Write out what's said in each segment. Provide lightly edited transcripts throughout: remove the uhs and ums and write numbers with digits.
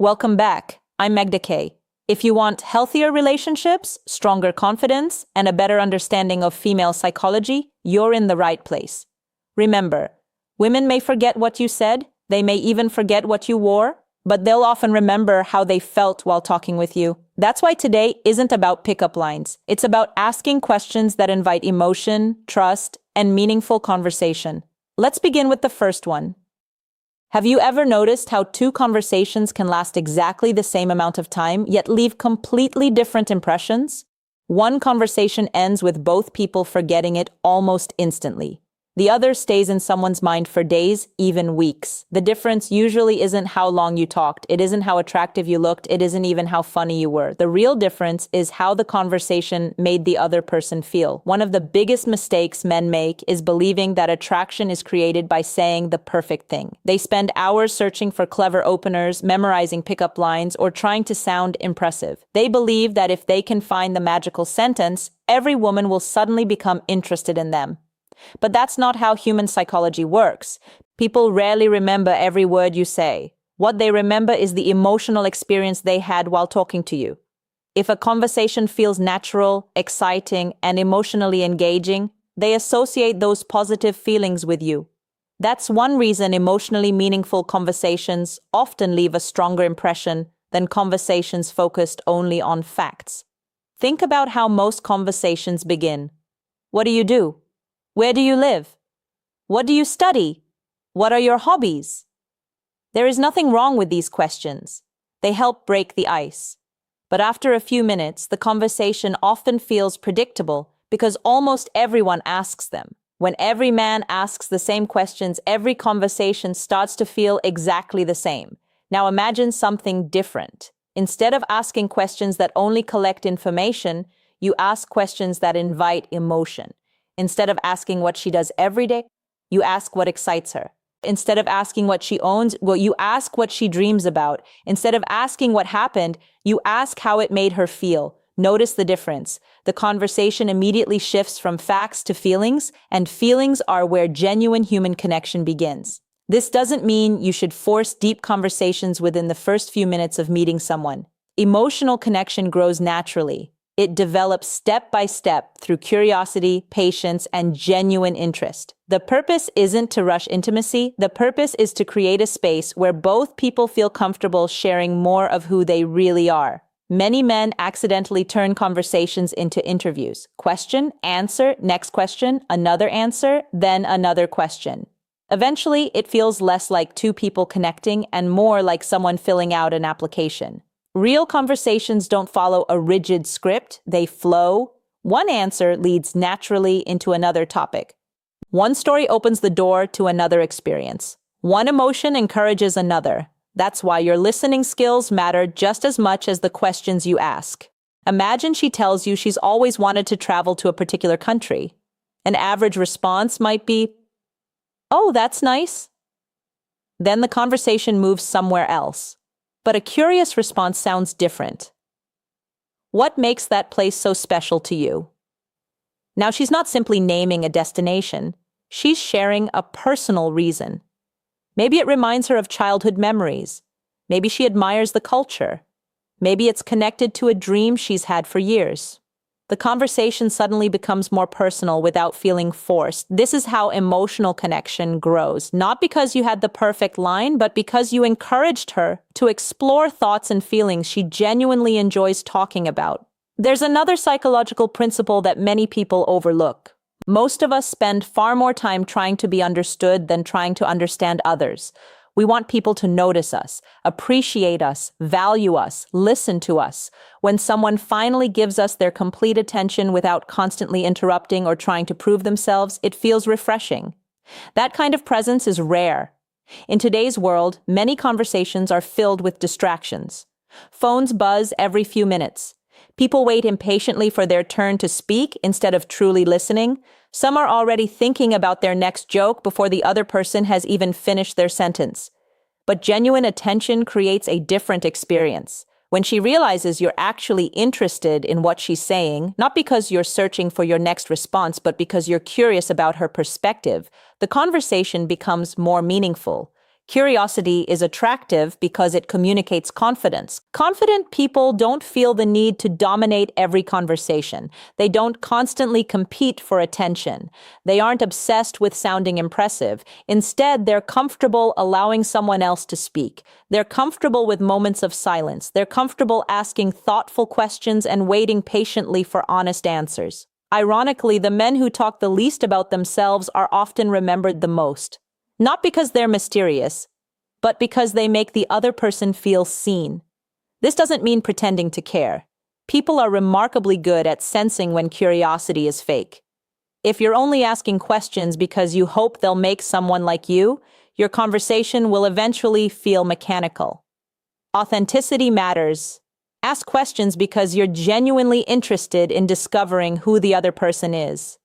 Welcome back. I'm Magda Kay. If you want healthier relationships, stronger confidence, and a better understanding of female psychology, you're in the right place. Remember, women may forget what you said, they may even forget what you wore, but they'll often remember how they felt while talking with you. That's why today isn't about pickup lines. It's about asking questions that invite emotion, trust, and meaningful conversation. Let's begin with the first one. Have you ever noticed how two conversations can last exactly the same amount of time, yet leave completely different impressions? One conversation ends with both people forgetting it almost instantly. The other stays in someone's mind for days, even weeks. The difference usually isn't how long you talked, it isn't how attractive you looked, it isn't even how funny you were. The real difference is how the conversation made the other person feel. One of the biggest mistakes men make is believing that attraction is created by saying the perfect thing. They spend hours searching for clever openers, memorizing pickup lines, or trying to sound impressive. They believe that if they can find the magical sentence, every woman will suddenly become interested in them. But that's not how human psychology works. People rarely remember every word you say. What they remember is the emotional experience they had while talking to you. If a conversation feels natural, exciting, and emotionally engaging, they associate those positive feelings with you. That's one reason emotionally meaningful conversations often leave a stronger impression than conversations focused only on facts. Think about how most conversations begin. What do you do? Where do you live? What do you study? What are your hobbies? There is nothing wrong with these questions. They help break the ice. But after a few minutes, the conversation often feels predictable because almost everyone asks them. When every man asks the same questions, every conversation starts to feel exactly the same. Now imagine something different. Instead of asking questions that only collect information, you ask questions that invite emotion. Instead of asking what she does every day, you ask what excites her. Instead of asking what she owns, you ask what she dreams about. Instead of asking what happened, you ask how it made her feel. Notice the difference. The conversation immediately shifts from facts to feelings, and feelings are where genuine human connection begins. This doesn't mean you should force deep conversations within the first few minutes of meeting someone. Emotional connection grows naturally. It develops step by step through curiosity, patience, and genuine interest. The purpose isn't to rush intimacy. The purpose is to create a space where both people feel comfortable sharing more of who they really are. Many men accidentally turn conversations into interviews. Question, answer, next question, another answer, then another question. Eventually, it feels less like two people connecting and more like someone filling out an application. Real conversations don't follow a rigid script, they flow. One answer leads naturally into another topic. One story opens the door to another experience. One emotion encourages another. That's why your listening skills matter just as much as the questions you ask. Imagine she tells you she's always wanted to travel to a particular country. An average response might be, "Oh, that's nice." Then the conversation moves somewhere else. But a curious response sounds different. What makes that place so special to you? Now, she's not simply naming a destination. She's sharing a personal reason. Maybe it reminds her of childhood memories. Maybe she admires the culture. Maybe it's connected to a dream she's had for years. The conversation suddenly becomes more personal without feeling forced. This is how emotional connection grows, not because you had the perfect line, but because you encouraged her to explore thoughts and feelings she genuinely enjoys talking about. There's another psychological principle that many people overlook. Most of us spend far more time trying to be understood than trying to understand others. We want people to notice us, appreciate us, value us, listen to us. When someone finally gives us their complete attention without constantly interrupting or trying to prove themselves, it feels refreshing. That kind of presence is rare. In today's world, many conversations are filled with distractions. Phones buzz every few minutes. People wait impatiently for their turn to speak instead of truly listening. Some are already thinking about their next joke before the other person has even finished their sentence. But genuine attention creates a different experience. When she realizes you're actually interested in what she's saying, not because you're searching for your next response, but because you're curious about her perspective, the conversation becomes more meaningful. Curiosity is attractive because it communicates confidence. Confident people don't feel the need to dominate every conversation. They don't constantly compete for attention. They aren't obsessed with sounding impressive. Instead, they're comfortable allowing someone else to speak. They're comfortable with moments of silence. They're comfortable asking thoughtful questions and waiting patiently for honest answers. Ironically, the men who talk the least about themselves are often remembered the most. Not because they're mysterious, but because they make the other person feel seen. This doesn't mean pretending to care. People are remarkably good at sensing when curiosity is fake. If you're only asking questions because you hope they'll make someone like you, your conversation will eventually feel mechanical. Authenticity matters. Ask questions because you're genuinely interested in discovering who the other person is.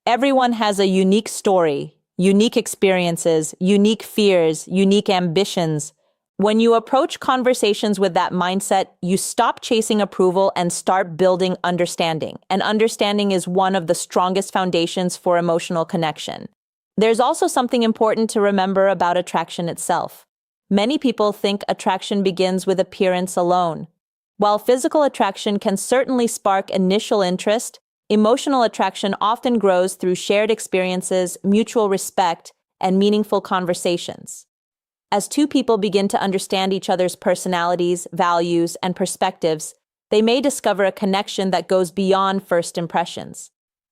Everyone has a unique story, unique experiences, unique fears, unique ambitions. When you approach conversations with that mindset, you stop chasing approval and start building understanding. And understanding is one of the strongest foundations for emotional connection. There's also something important to remember about attraction itself. Many people think attraction begins with appearance alone. While physical attraction can certainly spark initial interest, emotional attraction often grows through shared experiences, mutual respect, and meaningful conversations. As two people begin to understand each other's personalities, values, and perspectives, they may discover a connection that goes beyond first impressions.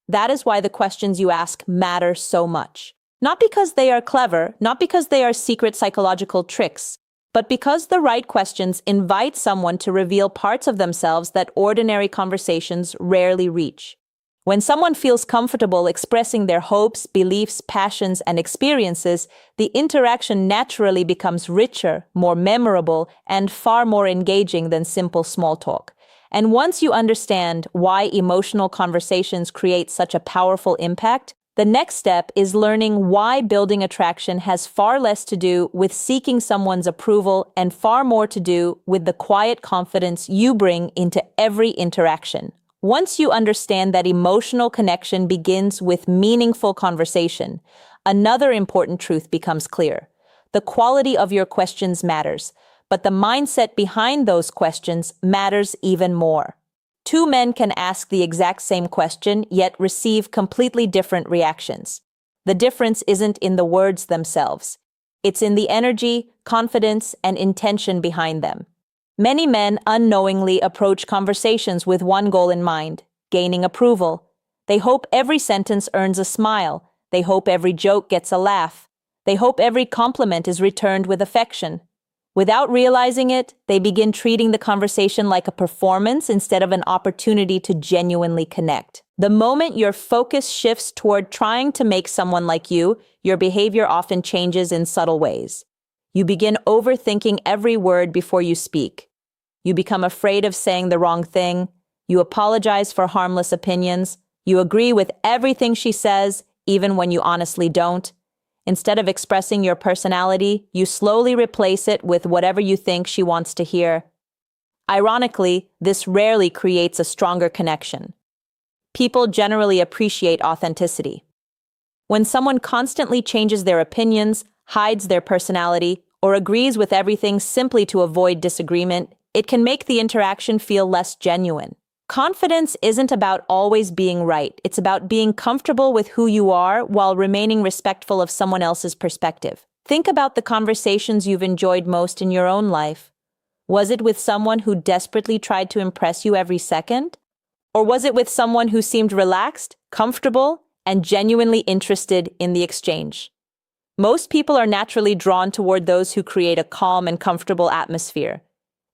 That is why the questions you ask matter so much. Not because they are clever, not because they are secret psychological tricks, but because the right questions invite someone to reveal parts of themselves that ordinary conversations rarely reach. When someone feels comfortable expressing their hopes, beliefs, passions, and experiences, the interaction naturally becomes richer, more memorable, and far more engaging than simple small talk. And once you understand why emotional conversations create such a powerful impact, the next step is learning why building attraction has far less to do with seeking someone's approval and far more to do with the quiet confidence you bring into every interaction. Once you understand that emotional connection begins with meaningful conversation, another important truth becomes clear. The quality of your questions matters, but the mindset behind those questions matters even more. Two men can ask the exact same question, yet receive completely different reactions. The difference isn't in the words themselves. It's in the energy, confidence, and intention behind them. Many men unknowingly approach conversations with one goal in mind, gaining approval. They hope every sentence earns a smile. They hope every joke gets a laugh. They hope every compliment is returned with affection. Without realizing it, they begin treating the conversation like a performance instead of an opportunity to genuinely connect. The moment your focus shifts toward trying to make someone like you, your behavior often changes in subtle ways. You begin overthinking every word before you speak. You become afraid of saying the wrong thing. You apologize for harmless opinions. You agree with everything she says, even when you honestly don't. Instead of expressing your personality, you slowly replace it with whatever you think she wants to hear. Ironically, this rarely creates a stronger connection. People generally appreciate authenticity. When someone constantly changes their opinions, hides their personality, or agrees with everything simply to avoid disagreement, it can make the interaction feel less genuine. Confidence isn't about always being right. It's about being comfortable with who you are while remaining respectful of someone else's perspective. Think about the conversations you've enjoyed most in your own life. Was it with someone who desperately tried to impress you every second? Or was it with someone who seemed relaxed, comfortable, and genuinely interested in the exchange? Most people are naturally drawn toward those who create a calm and comfortable atmosphere.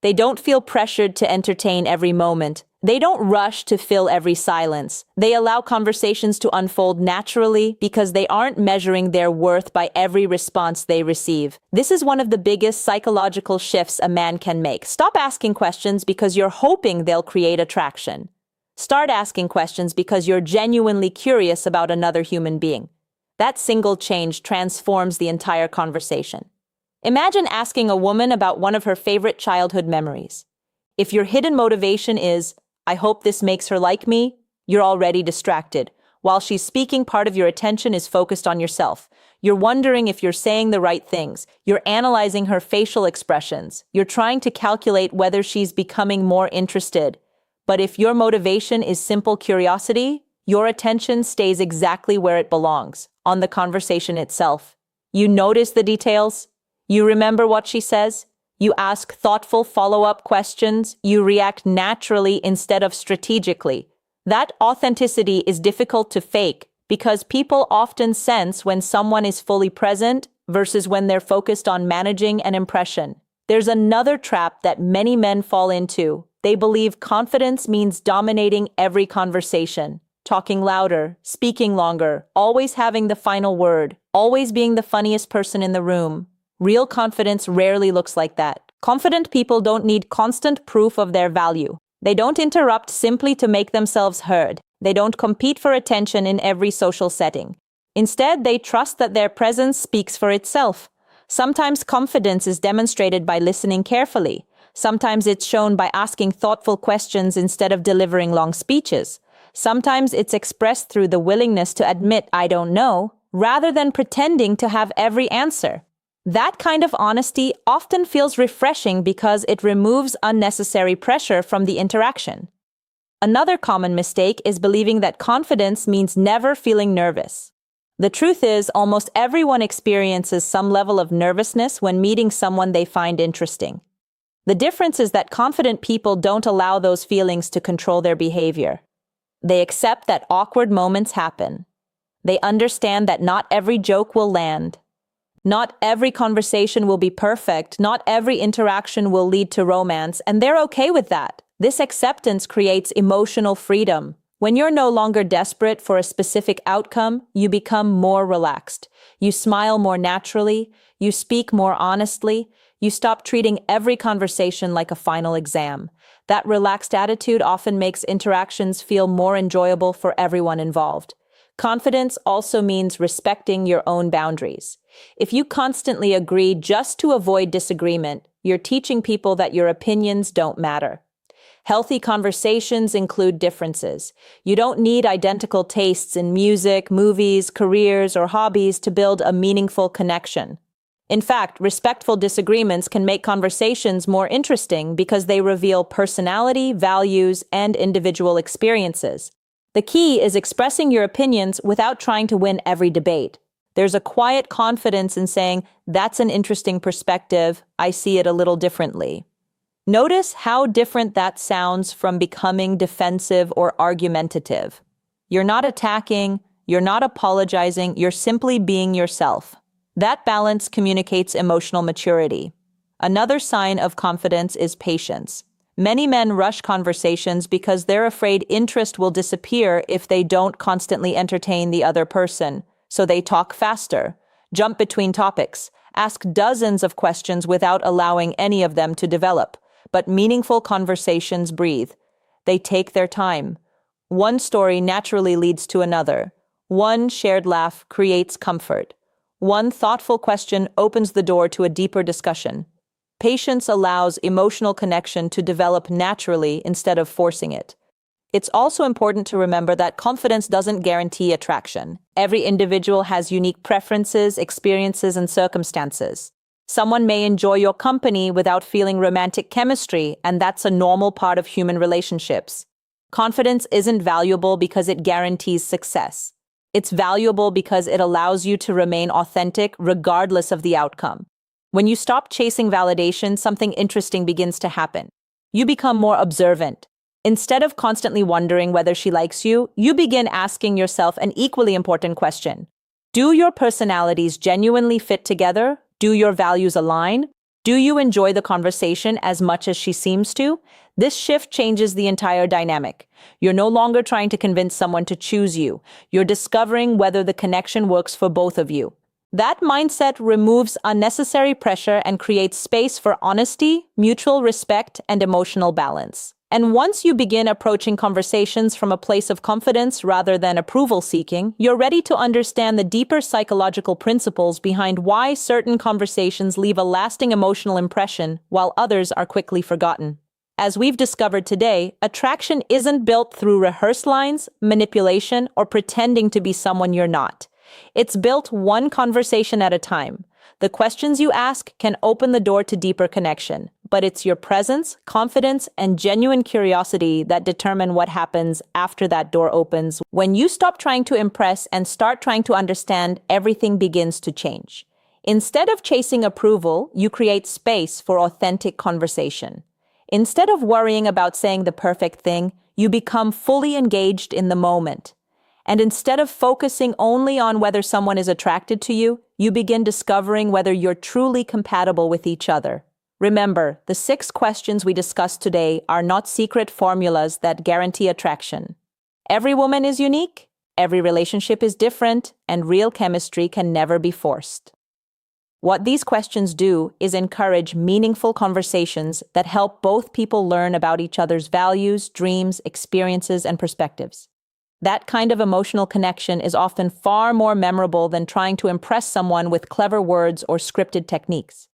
They don't feel pressured to entertain every moment. They don't rush to fill every silence. They allow conversations to unfold naturally because they aren't measuring their worth by every response they receive. This is one of the biggest psychological shifts a man can make. Stop asking questions because you're hoping they'll create attraction. Start asking questions because you're genuinely curious about another human being. That single change transforms the entire conversation. Imagine asking a woman about one of her favorite childhood memories. If your hidden motivation is, "I hope this makes her like me," you're already distracted. While she's speaking, part of your attention is focused on yourself. You're wondering if you're saying the right things. You're analyzing her facial expressions. You're trying to calculate whether she's becoming more interested. But if your motivation is simple curiosity, your attention stays exactly where it belongs, on the conversation itself. You notice the details. You remember what she says. You ask thoughtful follow-up questions. You react naturally instead of strategically. That authenticity is difficult to fake because people often sense when someone is fully present versus when they're focused on managing an impression. There's another trap that many men fall into. They believe confidence means dominating every conversation, talking louder, speaking longer, always having the final word, always being the funniest person in the room. Real confidence rarely looks like that. Confident people don't need constant proof of their value. They don't interrupt simply to make themselves heard. They don't compete for attention in every social setting. Instead, they trust that their presence speaks for itself. Sometimes confidence is demonstrated by listening carefully. Sometimes it's shown by asking thoughtful questions instead of delivering long speeches. Sometimes it's expressed through the willingness to admit "I don't know," rather than pretending to have every answer. That kind of honesty often feels refreshing because it removes unnecessary pressure from the interaction. Another common mistake is believing that confidence means never feeling nervous. The truth is, almost everyone experiences some level of nervousness when meeting someone they find interesting. The difference is that confident people don't allow those feelings to control their behavior. They accept that awkward moments happen. They understand that not every joke will land. Not every conversation will be perfect. Not every interaction will lead to romance, and they're okay with that. This acceptance creates emotional freedom. When you're no longer desperate for a specific outcome, you become more relaxed. You smile more naturally. You speak more honestly. You stop treating every conversation like a final exam. That relaxed attitude often makes interactions feel more enjoyable for everyone involved. Confidence also means respecting your own boundaries. If you constantly agree just to avoid disagreement, you're teaching people that your opinions don't matter. Healthy conversations include differences. You don't need identical tastes in music, movies, careers, or hobbies to build a meaningful connection. In fact, respectful disagreements can make conversations more interesting because they reveal personality, values, and individual experiences. The key is expressing your opinions without trying to win every debate. There's a quiet confidence in saying, "That's an interesting perspective. I see it a little differently." Notice how different that sounds from becoming defensive or argumentative. You're not attacking, you're not apologizing, you're simply being yourself. That balance communicates emotional maturity. Another sign of confidence is patience. Many men rush conversations because they're afraid interest will disappear if they don't constantly entertain the other person. So they talk faster, jump between topics, ask dozens of questions without allowing any of them to develop. But meaningful conversations breathe. They take their time. One story naturally leads to another. One shared laugh creates comfort. One thoughtful question opens the door to a deeper discussion. Patience allows emotional connection to develop naturally instead of forcing it. It's also important to remember that confidence doesn't guarantee attraction. Every individual has unique preferences, experiences, and circumstances. Someone may enjoy your company without feeling romantic chemistry, and that's a normal part of human relationships. Confidence isn't valuable because it guarantees success. It's valuable because it allows you to remain authentic regardless of the outcome. When you stop chasing validation, something interesting begins to happen. You become more observant. Instead of constantly wondering whether she likes you, you begin asking yourself an equally important question. Do your personalities genuinely fit together? Do your values align? Do you enjoy the conversation as much as she seems to? This shift changes the entire dynamic. You're no longer trying to convince someone to choose you. You're discovering whether the connection works for both of you. That mindset removes unnecessary pressure and creates space for honesty, mutual respect, and emotional balance. And once you begin approaching conversations from a place of confidence rather than approval seeking, you're ready to understand the deeper psychological principles behind why certain conversations leave a lasting emotional impression while others are quickly forgotten. As we've discovered today, attraction isn't built through rehearsed lines, manipulation, or pretending to be someone you're not. It's built one conversation at a time. The questions you ask can open the door to deeper connection, but it's your presence, confidence, and genuine curiosity that determine what happens after that door opens. When you stop trying to impress and start trying to understand, everything begins to change. Instead of chasing approval, you create space for authentic conversation. Instead of worrying about saying the perfect thing, you become fully engaged in the moment. And instead of focusing only on whether someone is attracted to you, you begin discovering whether you're truly compatible with each other. Remember, the 6 questions we discussed today are not secret formulas that guarantee attraction. Every woman is unique, every relationship is different, and real chemistry can never be forced. What these questions do is encourage meaningful conversations that help both people learn about each other's values, dreams, experiences, and perspectives. That kind of emotional connection is often far more memorable than trying to impress someone with clever words or scripted techniques.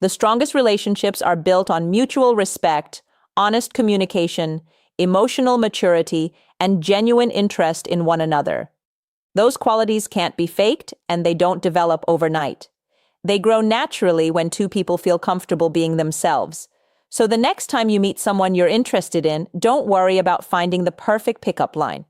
The strongest relationships are built on mutual respect, honest communication, emotional maturity, and genuine interest in one another. Those qualities can't be faked, and they don't develop overnight. They grow naturally when 2 people feel comfortable being themselves. So the next time you meet someone you're interested in, don't worry about finding the perfect pickup line.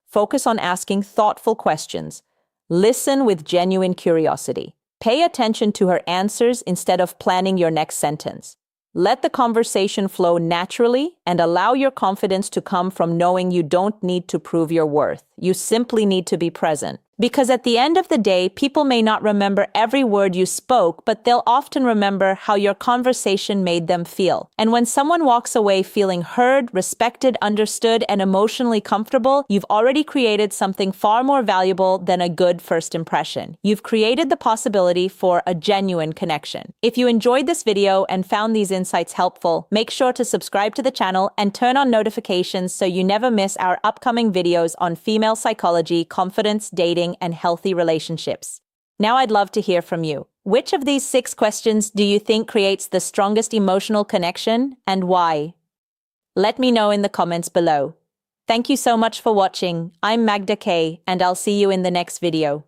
Focus on asking thoughtful questions. Listen with genuine curiosity. Pay attention to her answers instead of planning your next sentence. Let the conversation flow naturally and allow your confidence to come from knowing you don't need to prove your worth. You simply need to be present. Because at the end of the day, people may not remember every word you spoke, but they'll often remember how your conversation made them feel. And when someone walks away feeling heard, respected, understood, and emotionally comfortable, you've already created something far more valuable than a good first impression. You've created the possibility for a genuine connection. If you enjoyed this video and found these insights helpful, make sure to subscribe to the channel and turn on notifications so you never miss our upcoming videos on female psychology, confidence, dating, and healthy relationships. Now I'd love to hear from you. Which of these 6 questions do you think creates the strongest emotional connection, and why? Let me know in the comments below. Thank you so much for watching. I'm Magda Kay, and I'll see you in the next video.